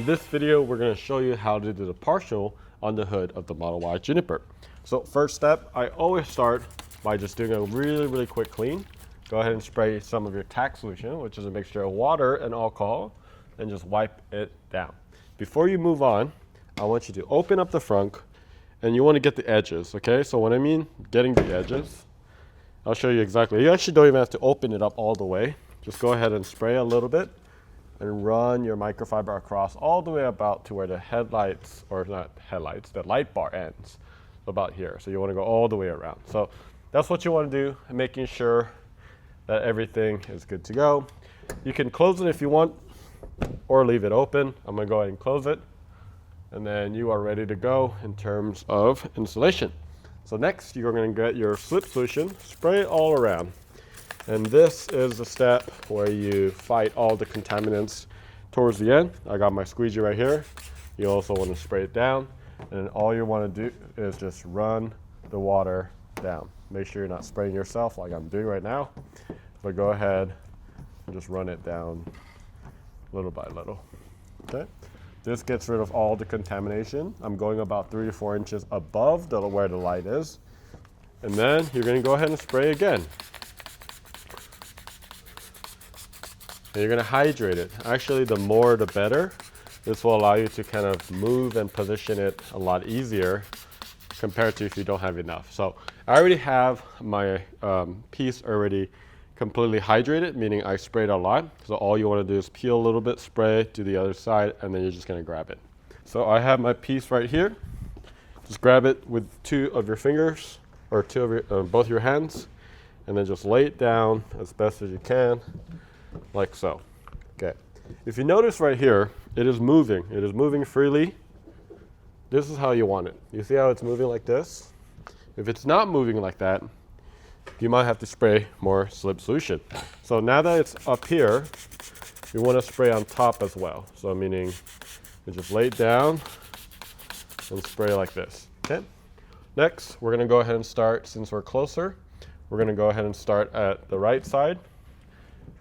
In this video, we're going to show you how to do the partial on the hood of the Model Y Juniper. So first step, I always start by just doing a really quick clean. Go ahead and spray some of your tack solution, which is a mixture of water and alcohol, and just wipe it down. Before you move on, I want you to open up the front, and you want to get the edges, okay? So when I mean getting the edges, I'll show you exactly. You actually don't even have to open it up all the way. Just go ahead and spray a little bit and run your microfiber across all the way about to where the headlights, or not headlights, the light bar ends, about here. So you want to go all the way around. So that's what you want to do, making sure that everything is good to go. You can close it if you want, or leave it open. I'm going to go ahead and close it, and then you are ready to go in terms of installation. So next, you're going to get your slip solution, spray it all around. And this is the step where you fight all the contaminants towards the end. I got my squeegee right here. You also want to spray it down. And all you want to do is just run the water down. Make sure you're not spraying yourself like I'm doing right now. But go ahead and just run it down little by little. Okay? This gets rid of all the contamination. I'm going about 3 to 4 inches above where the light is. And then you're going to go ahead and spray again. And you're going to hydrate it. Actually, the more the better. This will allow you to kind of move and position it a lot easier compared to if you don't have enough. So I already have my piece already completely hydrated, meaning I sprayed a lot. So all you want to do is peel a little bit, spray to the other side, and then you're just going to grab it. So I have my piece right here. Just grab it with 2 of your fingers, or 2 of your, both your hands, and then just lay it down as best as you can. Like so. Okay. If you notice right here, it is moving. It is moving freely. This is how you want it. You see how it's moving like this? If it's not moving like that, you might have to spray more slip solution. So now that it's up here, you want to spray on top as well. So meaning you just lay it down and spray like this. Okay. Next, we're going to go ahead and start, since we're closer, we're going to go ahead and start at the right side,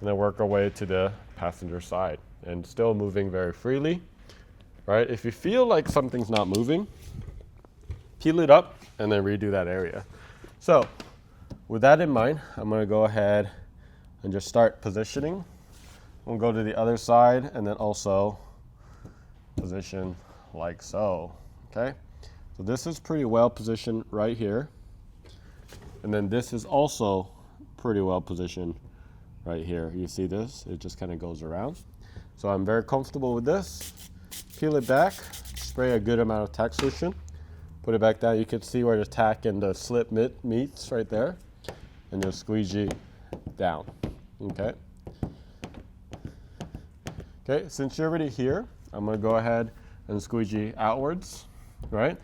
and then work our way to the passenger side, and still moving very freely, right? If you feel like something's not moving, peel it up and then redo that area. So with that in mind, I'm going to go ahead and just start positioning. We'll go to the other side and then also position like so, okay? So this is pretty well positioned right here. And then this is also pretty well positioned right here. You see this? It just kind of goes around. So I'm very comfortable with this. Peel it back, spray a good amount of tack solution, put it back down. You can see where the tack and the slip meets right there, and just squeegee down. Okay. Okay, since you're already here, I'm going to go ahead and squeegee outwards, right?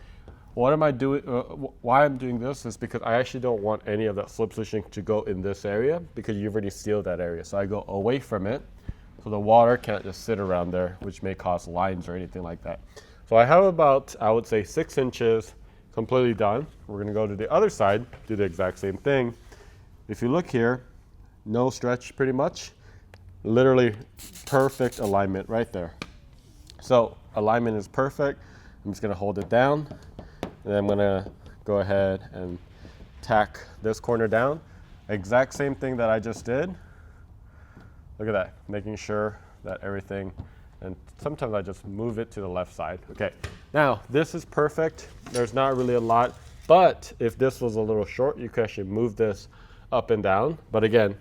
What am I doing? Why I'm doing this is because I actually don't want any of that slip solution to go in this area, because you've already sealed that area. So I go away from it, so the water can't just sit around there, which may cause lines or anything like that. So I have about, I would say, 6 inches completely done. We're going to go to the other side, do the exact same thing. If you look here, no stretch pretty much. Literally perfect alignment right there. So alignment is perfect. I'm just going to hold it down. And I'm going to go ahead and tack this corner down. Exact same thing that I just did. Look at that, making sure that everything, and sometimes I just move it to the left side. Okay, now this is perfect. There's not really a lot, but if this was a little short, you could actually move this up and down. But again,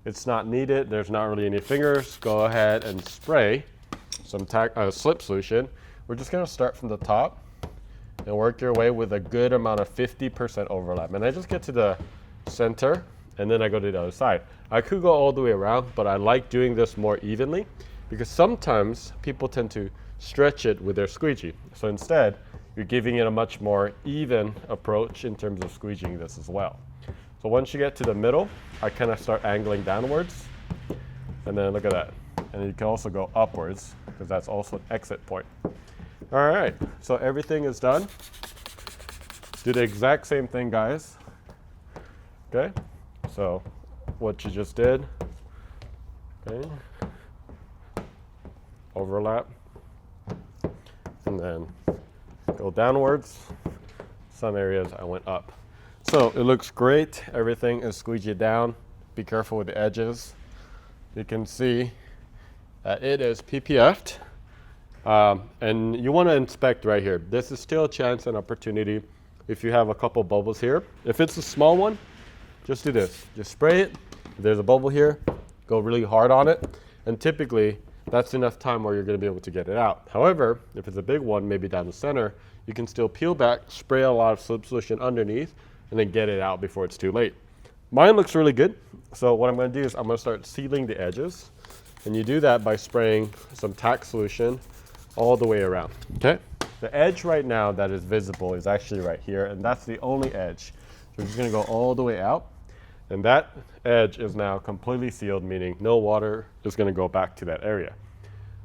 it's not needed. There's not really any fingers. Go ahead and spray some slip solution. We're just going to start from the top and work your way with a good amount of 50% overlap. And I just get to the center, and then I go to the other side. I could go all the way around, but I like doing this more evenly, because sometimes people tend to stretch it with their squeegee. So instead, you're giving it a much more even approach in terms of squeegeeing this as well. So once you get to the middle, I kind of start angling downwards, and then look at that. And you can also go upwards, because that's also an exit point. All right, so everything is done. Do the exact same thing, guys. Okay, so what you just did, okay, overlap, and then go downwards. Some areas I went up. So it looks great. Everything is squeegeed down. Be careful with the edges. You can see that it is PPF'd. And you want to inspect right here. This is still a chance and opportunity if you have a couple bubbles here. If it's a small one, just do this. Just spray it. If there's a bubble here, go really hard on it. And typically, that's enough time where you're going to be able to get it out. However, if it's a big one, maybe down the center, you can still peel back, spray a lot of slip solution underneath, and then get it out before it's too late. Mine looks really good. So what I'm going to do is I'm going to start sealing the edges. And you do that by spraying some tack solution all the way around, okay? The edge right now that is visible is actually right here, and that's the only edge. So we're just gonna go all the way out, and that edge is now completely sealed, meaning no water is gonna go back to that area.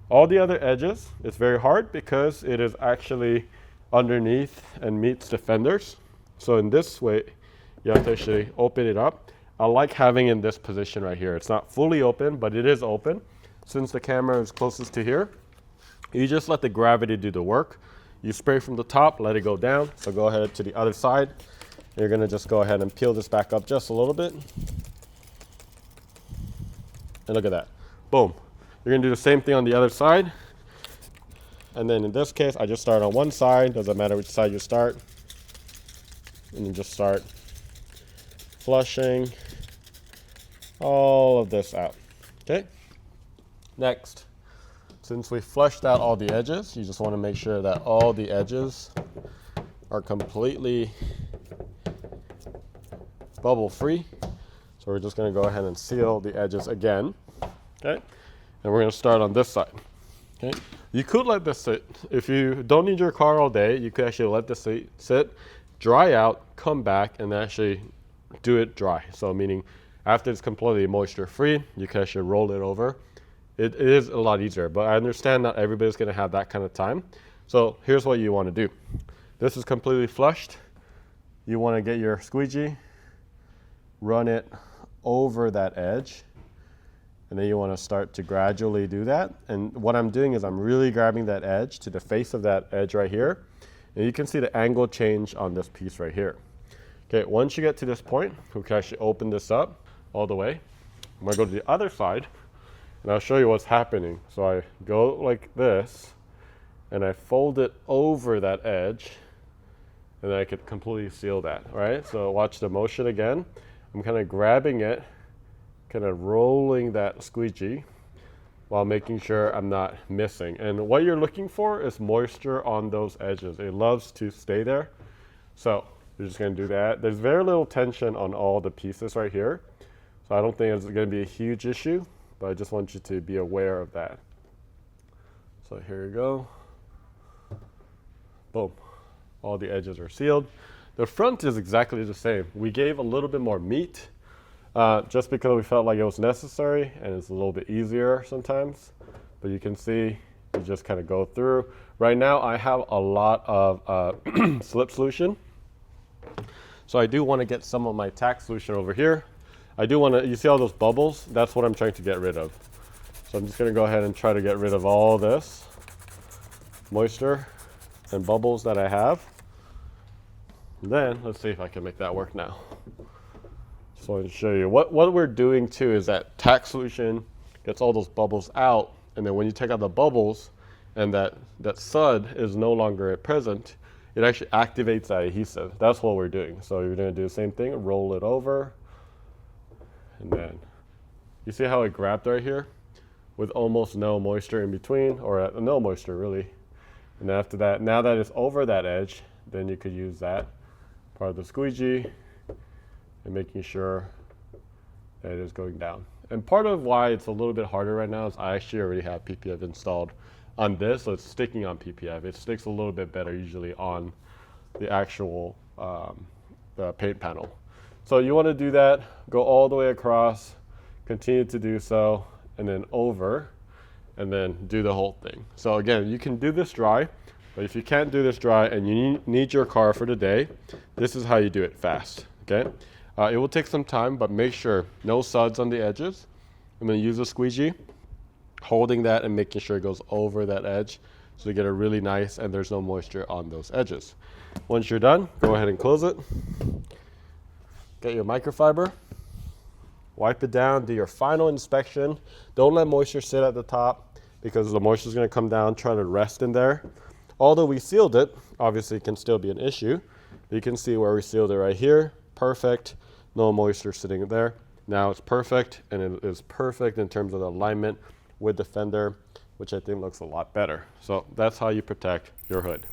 All the other edges, it's very hard because it is actually underneath and meets the fenders. So in this way, you have to actually open it up. I like having in this position right here. It's not fully open, but it is open. Since the camera is closest to here, you just let the gravity do the work. You spray from the top, let it go down. So go ahead to the other side. You're gonna just go ahead and peel this back up just a little bit. And look at that, boom. You're gonna do the same thing on the other side. And then in this case, I just start on one side, doesn't matter which side you start. And you just start flushing all of this out, okay? Next. Since we flushed out all the edges, you just want to make sure that all the edges are completely bubble free. So we're just going to go ahead and seal the edges again, okay? And we're going to start on this side, okay? You could let this sit. If you don't need your car all day, you could actually let this sit, dry out, come back, and actually do it dry. So meaning after it's completely moisture free, you can actually roll it over. It is a lot easier, but I understand not everybody's going to have that kind of time. So here's what you want to do. This is completely flushed. You want to get your squeegee, run it over that edge, and then you want to start to gradually do that. And what I'm doing is I'm really grabbing that edge to the face of that edge right here. And you can see the angle change on this piece right here. Okay, once you get to this point, we can actually open this up all the way. I'm going to go to the other side. And I'll show you what's happening. So I go like this, and I fold it over that edge, and then I could completely seal that, all right? So watch the motion again. I'm kind of grabbing it, kind of rolling that squeegee while making sure I'm not missing. And what you're looking for is moisture on those edges. It loves to stay there. So you're just gonna do that. There's very little tension on all the pieces right here. So I don't think it's gonna be a huge issue, but I just want you to be aware of that. So here you go. Boom. All the edges are sealed. The front is exactly the same. We gave a little bit more meat just because we felt like it was necessary, and it's a little bit easier sometimes. But you can see, you just kind of go through. Right now I have a lot of slip solution. So I do want to get some of my tack solution over here. I do want to, you see all those bubbles? That's what I'm trying to get rid of. So I'm just going to go ahead and try to get rid of all this moisture and bubbles that I have. And then let's see if I can make that work now. Just wanted to show you what we're doing too is that tack solution gets all those bubbles out, and then when you take out the bubbles and that sud is no longer present, it actually activates that adhesive. That's what we're doing. So you're going to do the same thing, roll it over. And then you see how it grabbed right here with almost no moisture in between, or no moisture really. And after that, now that it's over that edge, then you could use that part of the squeegee and making sure that it is going down. And part of why it's a little bit harder right now is I actually already have PPF installed on this, so it's sticking on PPF. It sticks a little bit better usually on the actual the paint panel. So you want to do that, go all the way across, continue to do so, and then over, and then do the whole thing. So again, you can do this dry, but if you can't do this dry and you need your car for the day, this is how you do it fast, okay? It will take some time, but make sure no suds on the edges. I'm going to use a squeegee, holding that and making sure it goes over that edge so you get a really nice and there's no moisture on those edges. Once you're done, go ahead and close it. Get your microfiber, wipe it down, do your final inspection. Don't let moisture sit at the top because the moisture is going to come down, try to rest in there. Although we sealed it, obviously it can still be an issue. You can see where we sealed it right here. Perfect, no moisture sitting there. Now it's perfect, and it is perfect in terms of the alignment with the fender, which I think looks a lot better. So that's how you protect your hood.